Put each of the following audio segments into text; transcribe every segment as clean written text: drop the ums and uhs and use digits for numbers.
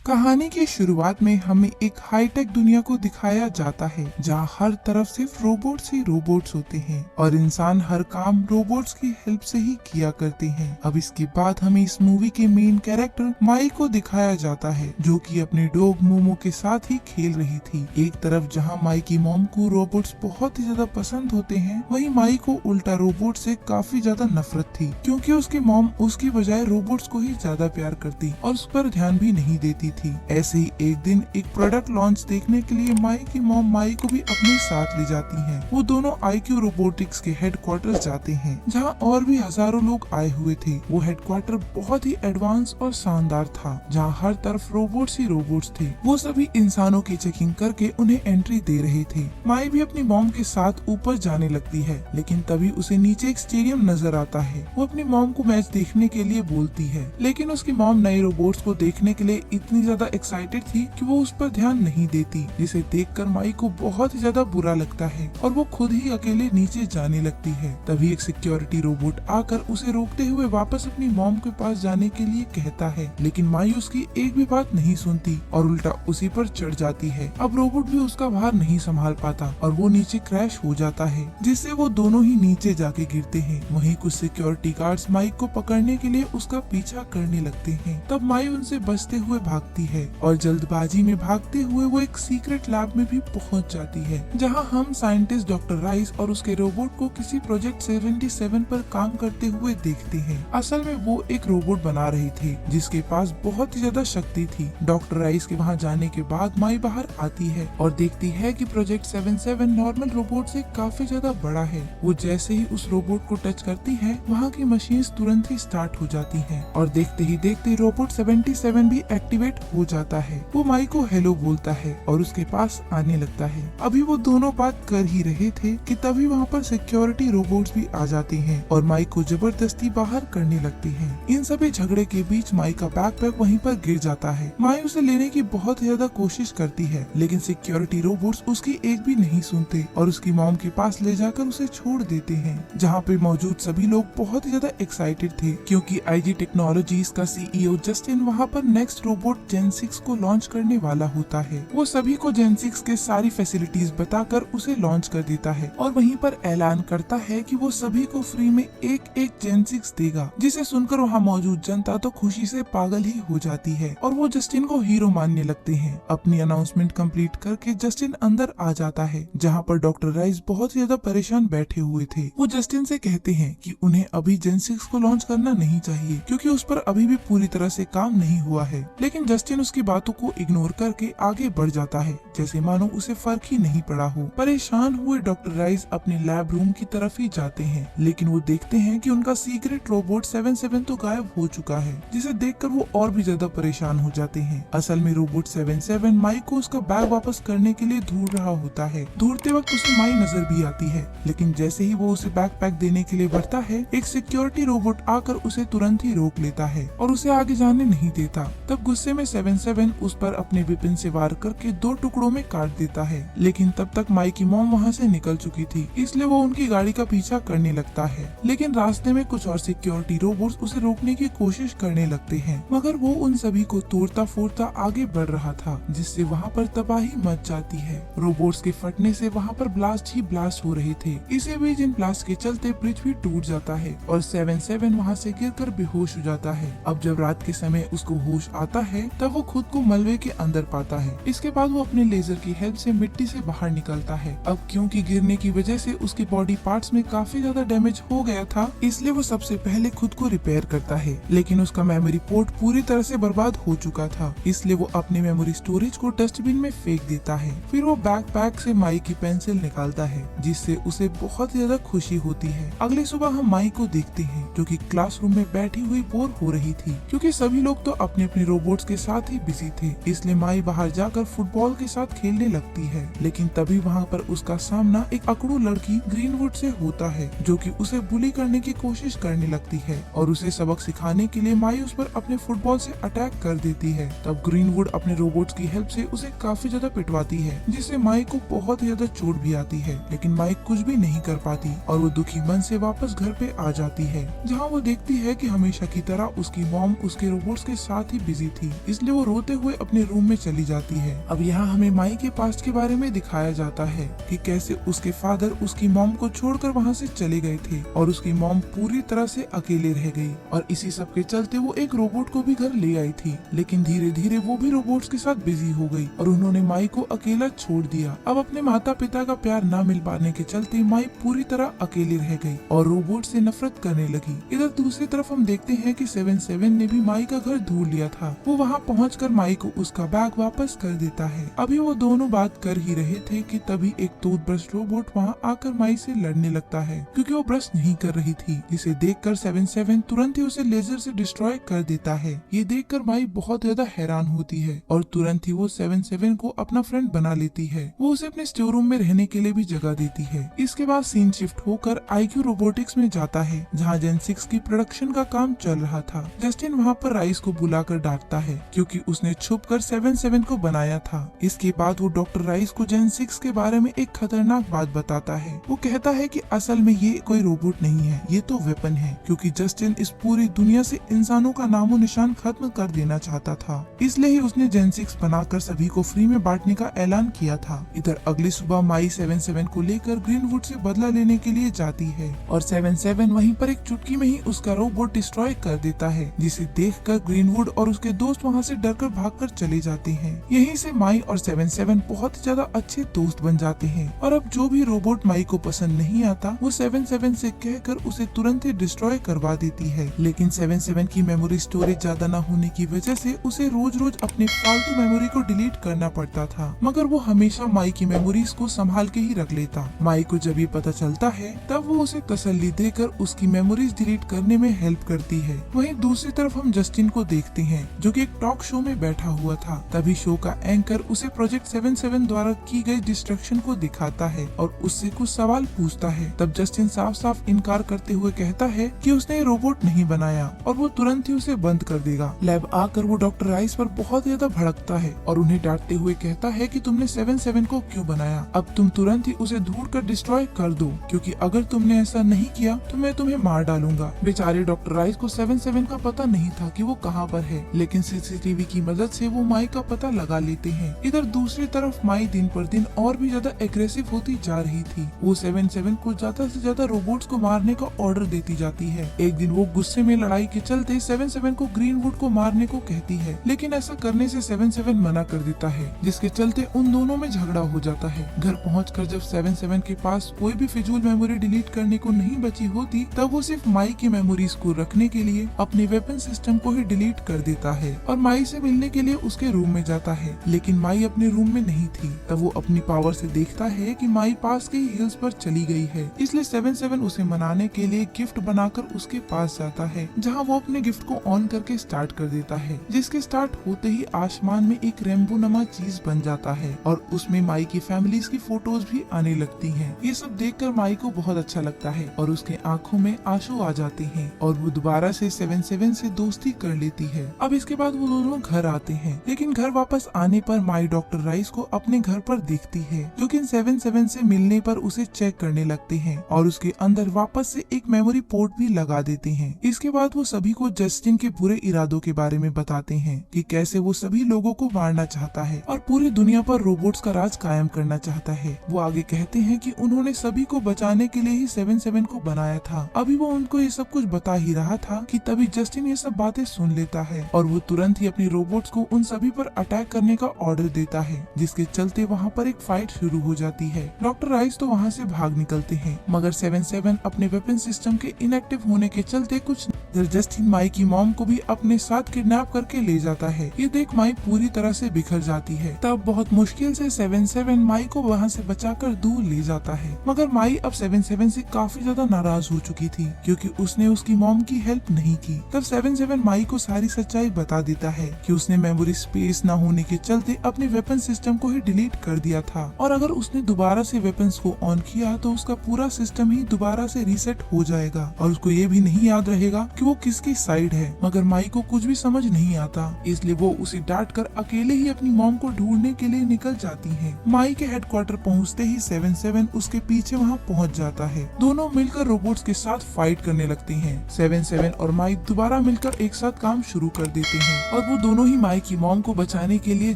कहानी की शुरुआत में हमें एक हाईटेक दुनिया को दिखाया जाता है जहाँ हर तरफ सिर्फ रोबोट्स ही रोबोट्स होते हैं और इंसान हर काम रोबोट्स की हेल्प से ही किया करते हैं। अब इसके बाद हमें इस मूवी के मेन कैरेक्टर माई को दिखाया जाता है जो कि अपने डॉग मोमो के साथ ही खेल रही थी। एक तरफ जहाँ माई की मॉम को रोबोट्स बहुत ही ज्यादा पसंद होते हैं, वहीं माई को उल्टा रोबोट से काफी ज्यादा नफरत थी क्योंकि उसकी मॉम उसकी बजाय रोबोट्स को ही ज्यादा प्यार करती और उस पर ध्यान भी नहीं देती थी। ऐसे ही एक दिन एक प्रोडक्ट लॉन्च देखने के लिए माई की मॉम माई को भी अपने साथ ले जाती हैं। वो दोनों IQ रोबोटिक्स के हेडक्वार्टर जाते हैं जहां और भी हजारों लोग आए हुए थे। वो हेडक्वार्टर बहुत ही एडवांस और शानदार था जहां हर तरफ रोबोट्स ही रोबोट्स थे। वो सभी इंसानों की चेकिंग करके उन्हें एंट्री दे रहे थे। माई भी अपनी मॉम के साथ ऊपर जाने लगती है, लेकिन तभी उसे नीचे एक स्टेडियम नजर आता है। वो अपनी मॉम को मैच देखने के लिए बोलती है, लेकिन उसकी मॉम नए रोबोट्स को देखने के लिए इतनी ज्यादा एक्साइटेड थी कि वो उस पर ध्यान नहीं देती, जिसे देखकर माई को बहुत ही ज्यादा बुरा लगता है और वो खुद ही अकेले नीचे जाने लगती है। तभी एक सिक्योरिटी रोबोट आकर उसे रोकते हुए वापस अपनी मॉम के पास जाने के लिए कहता है, लेकिन माई उसकी एक भी बात नहीं सुनती और उल्टा उसी पर चढ़ जाती है। अब रोबोट भी उसका भार नहीं संभाल पाता और वो नीचे क्रैश हो जाता है, जिससे वो दोनों ही नीचे जाके गिरते हैं। वहीं कुछ सिक्योरिटी गार्ड्स माइक को पकड़ने के लिए उसका पीछा करने लगते हैं। तब माई उनसे बचते हुए भागती है और जल्दबाजी में भागते हुए वो एक सीक्रेट लैब में भी पहुंच जाती है जहां हम साइंटिस्ट डॉक्टर राइस और उसके रोबोट को किसी प्रोजेक्ट 77 पर काम करते हुए देखते हैं। असल में वो एक रोबोट बना रहे थे जिसके पास बहुत ही ज्यादा शक्ति थी। डॉक्टर राइस के वहां जाने के बाद माई बाहर आती है और देखती है कि प्रोजेक्ट 77 नॉर्मल रोबोट से काफी ज्यादा बड़ा है। वो जैसे ही उस रोबोट को टच करती है, वहाँ की मशीन्स तुरंत ही स्टार्ट हो जाती हैं और देखते ही देखते रोबोट 77 भी एक्टिवेट हो जाता है। वो माई को हेलो बोलता है और उसके पास आने लगता है। अभी वो दोनों बात कर ही रहे थे कि तभी वहाँ पर सिक्योरिटी रोबोट्स भी आ जाते हैं और माई को जबरदस्ती बाहर करने लगते हैं। इन सभी झगड़े के बीच माई का बैकपैक वहीं पर गिर जाता है। माई उसे लेने की बहुत ज्यादा कोशिश करती है, लेकिन सिक्योरिटी रोबोट्स उसकी एक भी नहीं सुनते और उसकी मॉम के पास ले जाकर उसे छोड़ देते हैं, जहाँ पे मौजूद सभी लोग बहुत ही ज्यादा एक्साइटेड थे क्योंकि IG टेक्नोलॉजीज का CEO जस्टिन वहाँ पर नेक्स्ट रोबोट जेन 6 को लॉन्च करने वाला होता है। वो सभी को जेन 6 के सारी फैसिलिटीज बताकर उसे लॉन्च कर देता है और वहीं पर ऐलान करता है कि वो सभी को फ्री में एक जेन 6 देगा, जिसे सुनकर वहाँ मौजूद जनता तो खुशी से पागल ही हो जाती है और वो जस्टिन को हीरो मानने लगते हैं। अपनी अनाउंसमेंट कंप्लीट करके जस्टिन अंदर आ जाता है जहाँ पर डॉक्टर राइस बहुत ज्यादा परेशान बैठे हुए थे। वो जस्टिन से कहते हैं कि उन्हें अभी जेन 6 को लॉन्च करना नहीं चाहिए क्योंकि उस पर अभी भी पूरी तरह से काम नहीं हुआ है, लेकिन जस्टिन उसकी बातों को इग्नोर करके आगे बढ़ जाता है जैसे मानो उसे फर्क ही नहीं पड़ा हो। परेशान हुए डॉक्टर राइस अपने लैब रूम की तरफ ही जाते हैं, लेकिन वो देखते हैं कि उनका सीक्रेट रोबोट 77 तो गायब हो चुका है, जिसे देखकर वो और भी ज्यादा परेशान हो जाते हैं। असल में रोबोट 77 माइक को उसका बैग वापस करने के लिए ढूंढ रहा होता है। ढूंढते वक्त उसे माई नजर भी आती है, लेकिन जैसे ही वो उसे बैकपैक देने के लिए बढ़ता है, एक सिक्योरिटी रोबोट आकर उसे तुरंत ही रोक लेता है और उसे आगे जाने नहीं देता। तब गुस्से में 77 उस पर अपने विपिन से वार करके 2 टुकड़ों में काट देता है, लेकिन तब तक माई की मॉम वहाँ से निकल चुकी थी, इसलिए वो उनकी गाड़ी का पीछा करने लगता है। लेकिन रास्ते में कुछ और सिक्योरिटी रोबोट्स उसे रोकने की कोशिश करने लगते हैं, मगर वो उन सभी को तोड़ता फोड़ता आगे बढ़ रहा था, जिससे वहाँ पर तबाही मच जाती है। रोबोट्स के फटने से वहाँ पर ब्लास्ट ही ब्लास्ट हो रहे थे। इसी बीच इन ब्लास्ट के चलते ब्रिज भी टूट जाता है और 77 वहाँ से गिरकर बेहोश हो जाता है। अब जब रात के समय उसको होश आता है, तब वो खुद को मलबे के अंदर पाता है। इसके बाद वो अपने लेजर की हेल्प से मिट्टी से बाहर निकलता है। अब क्योंकि गिरने की वजह से उसके बॉडी पार्ट्स में काफी ज्यादा डैमेज हो गया था, इसलिए वो सबसे पहले खुद को रिपेयर करता है, लेकिन उसका मेमोरी पोर्ट पूरी तरह से बर्बाद हो चुका था, इसलिए वो अपने मेमोरी स्टोरेज को डस्टबिन में फेंक देता है। फिर वो बैकपैक से माई की पेंसिल निकालता है, जिससे उसे बहुत ज्यादा खुशी होती है। अगली सुबह हम माई को देखते हैं जो कि क्लासरूम में बैठी हुई बोर हो रही थी क्योंकि सभी लोग तो अपने अपने रोबोट्स के साथ ही बिजी थे, इसलिए माई बाहर जाकर फुटबॉल के साथ खेलने लगती है। लेकिन तभी वहाँ पर उसका सामना एक अकड़ू लड़की ग्रीनवुड से होता है जो कि उसे बुली करने की कोशिश करने लगती है और उसे सबक सिखाने के लिए माई उस पर अपने फुटबॉल से अटैक कर देती है। तब ग्रीनवुड अपने रोबोट्स की हेल्प से उसे काफी ज्यादा पिटवाती है, जिससे माई को बहुत ज्यादा चोट भी आती है, लेकिन माई कुछ भी नहीं कर पाती और वो दुखी मन से वापस घर पे आ जाती है, जहाँ वो देखती है कि हमेशा की तरह उसकी मॉम उसके रोबोट्स के साथ ही बिजी थी। इसलिए वो रोते हुए अपने रूम में चली जाती है। अब यहाँ हमें माई के पास्ट के बारे में दिखाया जाता है कि कैसे उसके फादर उसकी मॉम को छोड़कर वहाँ से चले गए थे और उसकी मॉम पूरी तरह से अकेले रह गई और इसी सब के चलते वो एक रोबोट को भी घर ले आई थी। लेकिन धीरे धीरे वो भी रोबोट्स के साथ बिजी हो गई और उन्होंने माई को अकेला छोड़ दिया। अब अपने माता पिता का प्यार न मिल पाने के चलते माई पूरी तरह अकेली रह गई और रोबोट से नफरत करने लगी। इधर दूसरी तरफ हम देखते हैं कि 77 ने भी माई का घर ढूंढ लिया था। वो वहाँ पहुँचकर माई को उसका बैग वापस कर देता है। अभी वो दोनों बात कर ही रहे थे कि तभी एक टूथब्रश रोबोट वहाँ आकर माई से लड़ने लगता है क्योंकि वो ब्रश नहीं कर रही थी, जिसे देखकर 77 तुरंत ही उसे लेजर से डिस्ट्रॉय कर देता है। ये देखकर माई बहुत ज्यादा हैरान होती है और तुरंत ही वो 77 को अपना फ्रेंड बना लेती है। वो उसे अपने स्टोर रूम में रहने के लिए भी जगह देती है। इसके बाद सीन शिफ्ट होकर IQ रोबोटिक्स में जाता है जहाँ जेन 6 की प्रोडक्शन का काम चल रहा था। जस्टिन वहाँ पर राइस को बुलाकर डांटता है क्योंकि उसने छुपकर 77 को बनाया था। इसके बाद वो डॉक्टर राइस को जेन 6 के बारे में एक खतरनाक बात बताता है। वो कहता है कि असल में ये कोई रोबोट नहीं है, ये तो वेपन है, क्योंकि जस्टिन इस पूरी दुनिया से इंसानों का नामो निशान खत्म कर देना चाहता था। इसलिए ही उसने जेन 6 बनाकर सभी को फ्री में बांटने का ऐलान किया था। इधर अगली सुबह माई 77 को लेकर ग्रीनवुड से बदला लेने के लिए जाती है और 77 वहीं पर एक चुटकी में ही उसका रोबोट डिस्ट्रॉय कर देता है, जिसे देखकर ग्रीनवुड और उसके दोस्त वहाँ से डरकर भागकर चले जाते हैं। यहीं से माई और 77 बहुत ज्यादा अच्छे दोस्त बन जाते हैं और अब जो भी रोबोट माई को पसंद नहीं आता वो 77 से कहकर उसे तुरंत ही डिस्ट्रॉय करवा देती है। लेकिन 77 की मेमोरी स्टोरेज ज्यादा न होने की वजह से उसे रोज रोज अपने फालतू मेमोरी को डिलीट करना पड़ता था, मगर वो हमेशा माई की मेमोरीज को संभाल के ही रख लेता। माई को जब ये पता चलता है तब वो उसे तसल्ली देकर उसकी मेमोरीज डिलीट करने में हेल्प करती है। वहीं दूसरी तरफ हम जस्टिन को देखते हैं जो कि एक टॉक शो में बैठा हुआ था। तभी शो का एंकर उसे प्रोजेक्ट 77 द्वारा की गई डिस्ट्रक्शन को दिखाता है और उससे कुछ सवाल पूछता है। तब जस्टिन साफ साफ इनकार करते हुए कहता है कि उसने ये रोबोट नहीं बनाया और वो तुरंत ही उसे बंद कर देगा। लैब आकर वो डॉक्टर राइस पर बहुत ज्यादा भड़कता है और उन्हें डांटते हुए कहता है कि तुमने 77 को क्यों बनाया, अब तुम तुरंत ही उसे ढूंढ कर डिस्ट्रॉय कर दो, क्योंकि अगर तुमने ऐसा नहीं किया तो मैं तुम्हें मार डालूंगा। बेचारे डॉक्टर राइस को 77 का पता नहीं था कि वो कहाँ पर है, लेकिन CCTV की मदद से वो माई का पता लगा लेते हैं। इधर दूसरी तरफ माई दिन पर दिन और भी ज्यादा एग्रेसिव होती जा रही थी। वो 77 को ज्यादा से ज्यादा रोबोट्स को मारने का ऑर्डर देती जाती है। एक दिन वो गुस्से में लड़ाई के चलते 77 को ग्रीनवुड को मारने को कहती है, लेकिन ऐसा करने से 77 मना कर देता है, जिसके चलते उन दोनों में झगड़ा हो जाता है। घर पहुंचकर जब 77 के पास कोई भी फिजूल मेमोरी डिलीट करने को नहीं बची होती, तब वो सिर्फ माई की मेमोरीज को रखने के लिए अपने वेपन सिस्टम को ही डिलीट कर देता है और माई से मिलने के लिए उसके रूम में जाता है। लेकिन माई अपने रूम में नहीं थी। तब वो अपनी पावर से देखता है कि माई पास के हिल्स पर चली गई है, इसलिए 77 उसे मनाने के लिए गिफ्ट बनाकर उसके पास जाता है, जहाँ वो अपने गिफ्ट को ऑन करके स्टार्ट कर देता है, जिसके स्टार्ट होते ही आसमान में एक रेनबो नमा चीज बन जाता है और उसमें माई की फैमिलीज की फोटोज भी आने लगती हैं। ये सब देखकर माई को बहुत अच्छा लगता है और उसके आंखों में आंसू आ जाते हैं और वो दोबारा से 77 से दोस्ती कर लेती है। अब इसके बाद वो दोनों घर आते हैं, लेकिन घर वापस आने पर माई डॉक्टर राइस को अपने घर पर देखती है, जो कि 77 से मिलने पर उसे चेक करने लगते हैं और उसके अंदर वापस से एक मेमोरी पोर्ट भी लगा देते हैं। इसके बाद वो सभी को जस्टिन के बुरे इरादों के बारे में बताते हैं कि कैसे वो सभी लोगों को मारना चाहता है और पूरी दुनिया पर रोबोट्स का राज कायम करना चाहता है। वो आगे कहते हैं कि उन्होंने सभी को बचाने के लिए ही 77 को बनाया था। अभी वो उनको ये सब कुछ बता ही रहा था कि तभी जस्टिन ये सब बातें सुन लेता है और वो तुरंत ही अपनी रोबोट्स को उन सभी पर अटैक करने का ऑर्डर देता है, जिसके चलते वहाँ पर एक फाइट शुरू हो जाती है। डॉक्टर राइस तो वहाँ से भाग निकलते हैं, मगर 77 अपने वेपन सिस्टम के इनएक्टिव होने के चलते कुछ जस्टिन माई की मॉम को भी अपने साथ किडनैप करके ले जाता है। ये देख माई पूरी तरह से बिखर जाती है। तब बहुत मुश्किल से 77 माई को वहाँ से बचाकर दूर ले जाता है, मगर माई अब 77 से काफी ज्यादा नाराज हो चुकी थी क्योंकि उसने उसकी मॉम की हेल्प नहीं की। तब 77 माई को सारी सच्चाई बता देता है कि उसने मेमोरी स्पेस न होने के चलते अपने वेपन सिस्टम को ही डिलीट कर दिया था और अगर उसने दोबारा से वेपन्स को ऑन किया तो उसका पूरा सिस्टम ही दोबारा से रीसेट हो जाएगा और उसको ये भी नहीं याद रहेगा कि कि वो किसकी साइड है, मगर माई को कुछ भी समझ नहीं आता, इसलिए वो उसे डांट कर अकेले ही अपनी मॉम को ढूंढने के लिए निकल जाती है। माई के हेडक्वार्टर पहुंचते ही 77 उसके पीछे वहां पहुंच जाता है। दोनों मिलकर रोबोट्स के साथ फाइट करने लगते हैं। 77 और माई दोबारा मिलकर एक साथ काम शुरू कर देते हैं और वो दोनों ही माई की मॉम को बचाने के लिए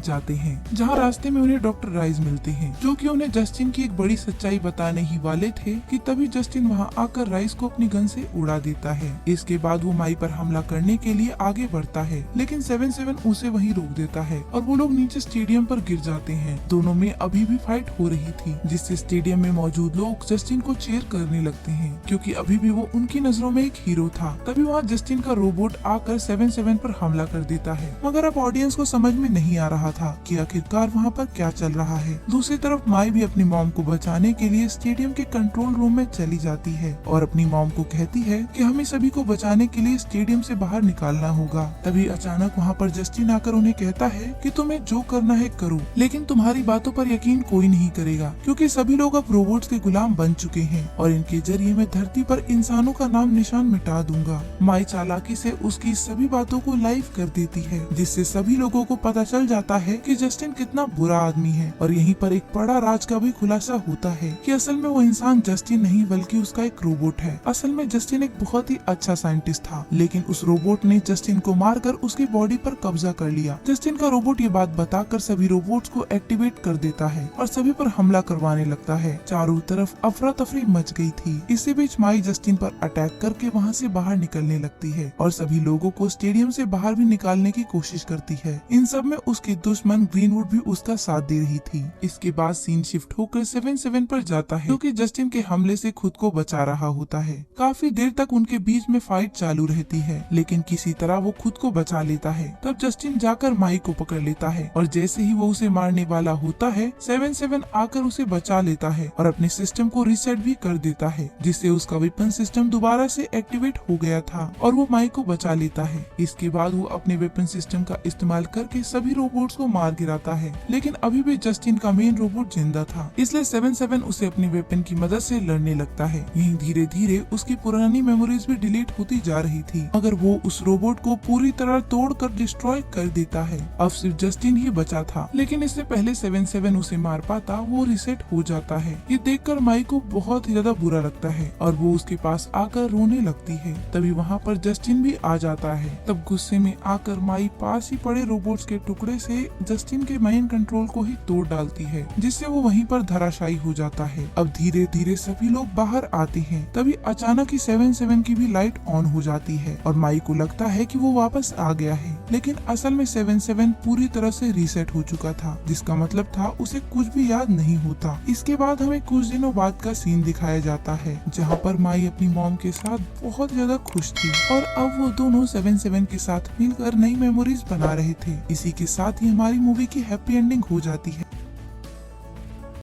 जाते हैं, जहाँ रास्ते में उन्हें डॉक्टर राइस मिलते हैं, जो कि उन्हें जस्टिन की एक बड़ी सच्चाई बताने ही वाले थे कि तभी जस्टिन वहाँ आकर राइस को अपनी गन से उड़ा देता है। इसके बाद वो माई पर हमला करने के लिए आगे बढ़ता है, लेकिन 77 उसे वहीं रोक देता है और वो लोग नीचे स्टेडियम पर गिर जाते हैं। दोनों में अभी भी फाइट हो रही थी, जिससे स्टेडियम में मौजूद लोग जस्टिन को चीयर करने लगते हैं, क्योंकि अभी भी वो उनकी नजरों में एक हीरो था। तभी वहाँ जस्टिन का रोबोट आकर 77 पर हमला कर देता है, मगर अब ऑडियंस को समझ में नहीं आ रहा था कि आखिरकार वहाँ पर क्या चल रहा है। दूसरी तरफ माई भी अपनी मॉम को बचाने के लिए स्टेडियम के कंट्रोल रूम में चली जाती है और अपनी मॉम को कहती है कि हमें सभी को बचाने के लिए स्टेडियम से बाहर निकालना होगा। तभी अचानक वहाँ पर जस्टिन आकर उन्हें कहता है कि तुम्हें जो करना है करो, लेकिन तुम्हारी बातों पर यकीन कोई नहीं करेगा, क्योंकि सभी लोग अब रोबोट्स के गुलाम बन चुके हैं और इनके जरिए मैं धरती पर इंसानों का नाम निशान मिटा दूंगा। माई चालाकी से उसकी सभी बातों को लाइव कर देती है, जिससे सभी लोगों को पता चल जाता है कि जस्टिन कितना बुरा आदमी है। और यहीं पर एक बड़ा राज का भी खुलासा होता है कि असल में वो इंसान जस्टिन नहीं बल्कि उसका एक रोबोट है। असल में जस्टिन एक बहुत ही अच्छा साइंटिस्ट था, लेकिन उस रोबोट ने जस्टिन को मारकर उसकी बॉडी पर कब्जा कर लिया। जस्टिन का रोबोट ये बात बताकर सभी रोबोट्स को एक्टिवेट कर देता है और सभी पर हमला करवाने लगता है। चारों तरफ अफरा तफरी मच गई थी। इसी बीच माई जस्टिन पर अटैक करके वहाँ से बाहर निकलने लगती है और सभी लोगों को स्टेडियम से बाहर भी निकालने की कोशिश करती है। इन सब में उसकी दुश्मन ग्रीनवुड भी उसका साथ दे रही थी। इसके बाद सीन शिफ्ट होकर 77 पर जाता है, जो कि जस्टिन के हमले से खुद को बचा रहा होता है। काफी देर तक उनके बीच में फाइट चालू रहती है, लेकिन किसी तरह वो खुद को बचा लेता है। तब जस्टिन जाकर माई को पकड़ लेता है और जैसे ही वो उसे मारने वाला होता है, 77 आकर उसे बचा लेता है और अपने सिस्टम को रीसेट भी कर देता है, जिससे उसका वेपन सिस्टम दोबारा से एक्टिवेट हो गया था और वो माई को बचा लेता है। इसके बाद वो अपने वेपन सिस्टम का इस्तेमाल करके सभी रोबोट्स को मार गिराता है, लेकिन अभी भी जस्टिन का मेन रोबोट जिंदा था, इसलिए 77 उसे अपने वेपन की मदद से लड़ने लगता है। यहीं धीरे धीरे उसकी पुरानी मेमोरीज भी डिलीट होती जा रही थी, मगर वो उस रोबोट को पूरी तरह तोड़कर डिस्ट्रॉय कर देता है। अब सिर्फ जस्टिन ही बचा था, लेकिन इससे पहले 77 उसे मार पाता वो रिसेट हो जाता है। ये देखकर माई को बहुत ही ज्यादा बुरा लगता है और वो उसके पास आकर रोने लगती है। तभी वहाँ पर जस्टिन भी आ जाता है। तब गुस्से में आकर माई पास ही पड़े रोबोट्स के टुकड़े से जस्टिन के माइंड कंट्रोल को ही तोड़ डालती है, जिससे वो वहीं पर धराशायी हो जाता है। अब धीरे धीरे सभी लोग बाहर आते हैं। तभी अचानक ही 77 की भी लाइट ऑन हो जाती है और माई को लगता है कि वो वापस आ गया है, लेकिन असल में 77 पूरी तरह से रीसेट हो चुका था, जिसका मतलब था उसे कुछ भी याद नहीं होता। इसके बाद हमें कुछ दिनों बाद का सीन दिखाया जाता है, जहाँ पर माई अपनी मॉम के साथ बहुत ज्यादा खुश थी और अब वो दोनों 77 के साथ मिलकर नई मेमोरीज बना रहे थे। इसी के साथ ही हमारी मूवी की हैप्पी एंडिंग हो जाती है।